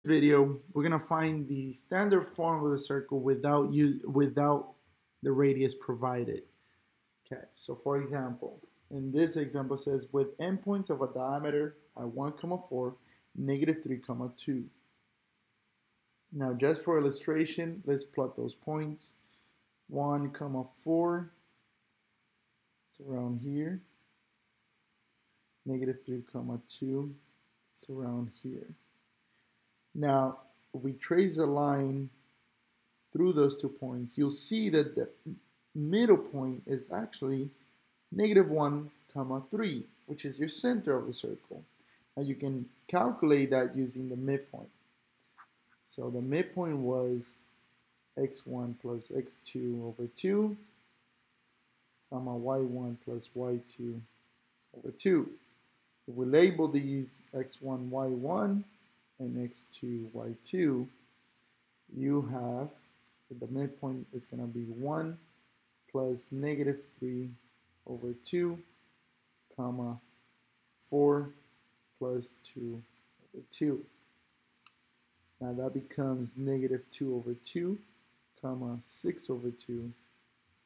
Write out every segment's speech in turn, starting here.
Video, we're gonna find the standard form of the circle without the radius provided. Okay, so for example, in this example says with endpoints of a diameter at 1,4, -3,2. Now just for illustration, let's plot those points. 1,4, it's around here. -3,2, it's around here. Now, if we trace a line through those 2 points, you'll see that the middle point is actually -1,3, which is your center of the circle. Now you can calculate that using the midpoint. So the midpoint was x1 plus x2 over 2, comma y1 plus y2 over 2. If we label these x1, y1, and x2, y2, you have the midpoint is going to be 1 plus -3 over 2, comma 4 plus 2 over 2. Now that becomes -2 over 2, comma 6 over 2,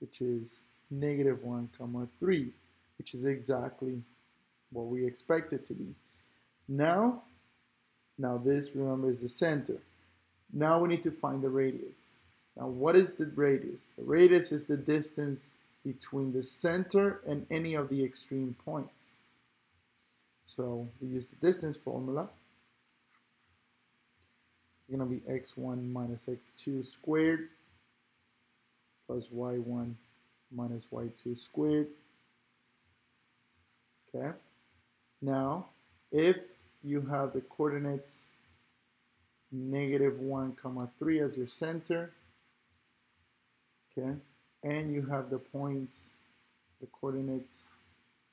which is -1, comma 3, which is exactly what we expect it to be. Now this, remember, is the center. Now we need to find the radius. Now what is the radius? The radius is the distance between the center and any of the extreme points. So we use the distance formula. It's going to be x1 minus x2 squared plus y1 minus y2 squared. Okay. Now, if you have the coordinates -1,3 as your center, okay, and you have the points, the coordinates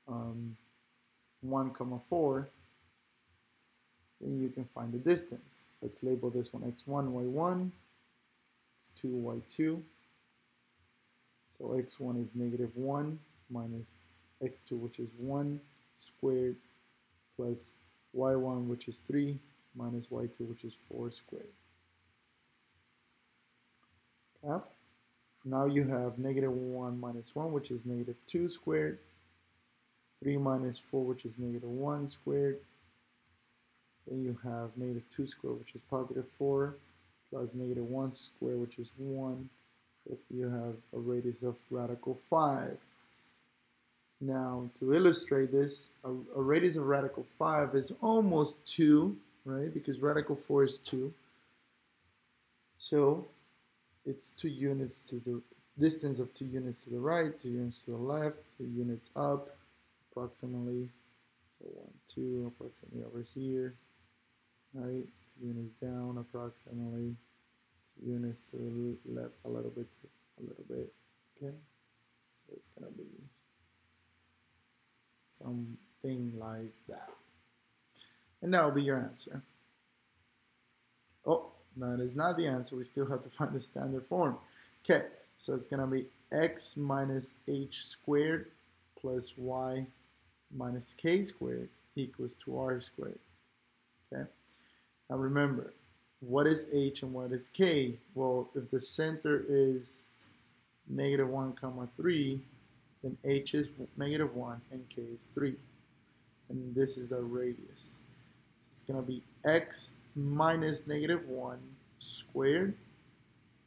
1,4, then you can find the distance. Let's label this one x1, y1, x2, y2. So x1 is -1 minus x2, which is 1 squared, plus y1, which is 3, minus y2, which is 4 squared. Okay. Now you have -1 minus 1, which is -2 squared, 3 minus 4, which is -1 squared. Then you have -2 squared, which is +4, plus -1 squared, which is 1, if you have a radius of radical 5. Now, to illustrate this, a radius of radical 5 is almost 2, right? Because radical 4 is 2. So, it's 2 units to the distance of 2 units to the right, 2 units to the left, 2 units up, approximately. So 1, 2, approximately over here, right? 2 units down, approximately. 2 units to the left, a little bit, okay? So it's gonna be something like that. And that will be your answer. Oh, that is not the answer. We still have to find the standard form. Okay, so it's going to be x minus h squared plus y minus k squared equals to r squared. Okay, now remember, what is h and what is k? Well, if the center is -1,3, then h is -1 and k is 3. And this is our radius. It's going to be x minus -1 squared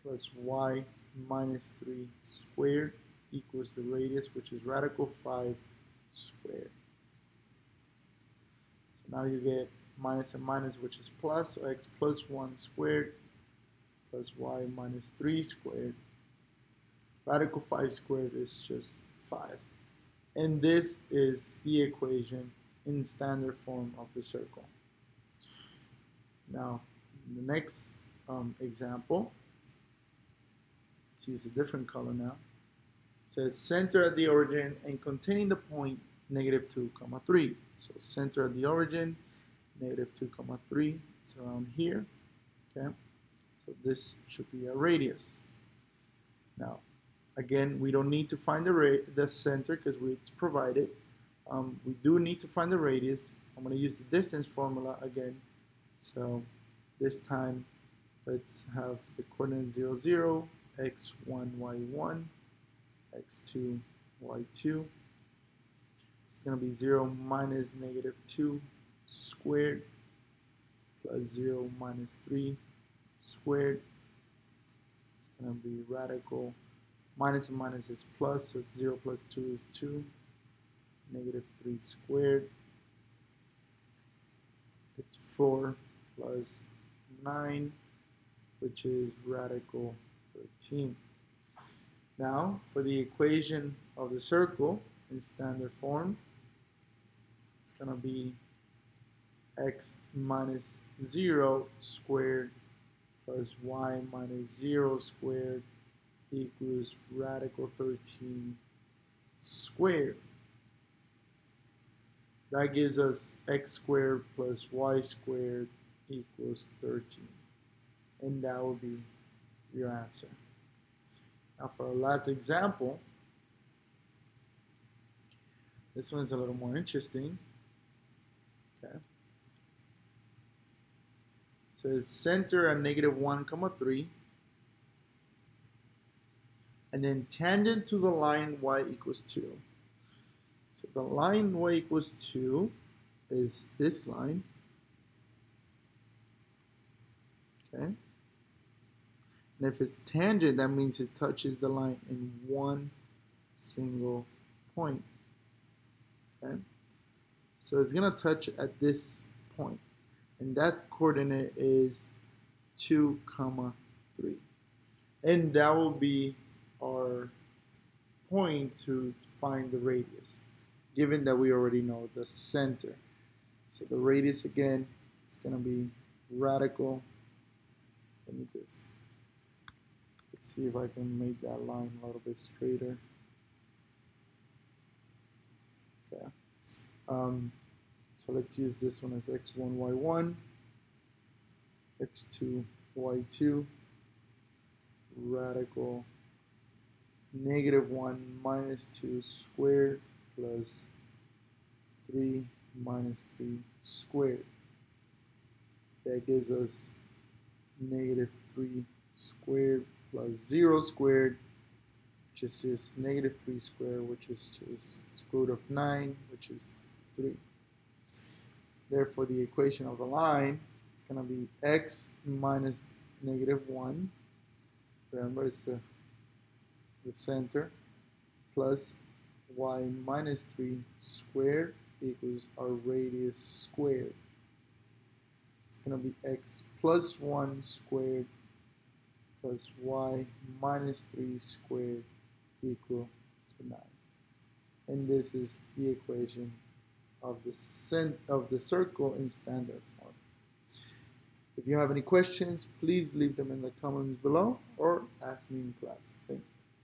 plus y minus 3 squared equals the radius, which is radical 5 squared. So now you get minus and minus, which is plus, so x plus 1 squared plus y minus 3 squared. Radical 5 squared is just 5. And this is the equation in standard form of the circle. Now, the next example, let's use a different color now. It says center at the origin and containing the point -2, 3. So center at the origin, -2, 3. It's around here. Okay. So this should be a radius. Now, again, we don't need to find the center because it's provided. We do need to find the radius. I'm going to use the distance formula again. So This time, let's have the coordinate 0, 0, x1, y1, x2, y2. It's going to be 0 minus negative 2 squared plus 0 minus 3 squared. It's going to be radical. Minus and minus is plus, so 0 plus 2 is 2. Negative 3 squared. It's 4 plus 9, which is radical 13. Now, for the equation of the circle in standard form, it's going to be x minus 0 squared plus y minus 0 squared equals radical 13 squared. That gives us x squared plus y squared equals 13. And that will be your answer. Now for our last example, this one's a little more interesting. Okay. It says center at negative 1, 3, and then tangent to the line y equals 2. So the line y equals 2 is this line. Okay. And if it's tangent, that means it touches the line in one single point. Okay. So it's going to touch at this point. And that coordinate is 2, 3. And that will be our point to find the radius, given that we already know the center. So the radius again is going to be radical. Let me just, let's see if I can make that line a little bit straighter. Okay. So let's use this one as x1, y1, x2, y2, radical negative 1 minus 2 squared plus 3 minus 3 squared. That gives us negative 3 squared plus 0 squared, which is just negative 3 squared, which is just square root of 9, which is 3. Therefore, the equation of the line is going to be x minus negative 1. Remember, it's the center, plus y minus 3 squared equals our radius squared. It's going to be x plus 1 squared plus y minus 3 squared equal to 9. And this is the equation of the circle in standard form. If you have any questions, please leave them in the comments below or ask me in class. Thank you.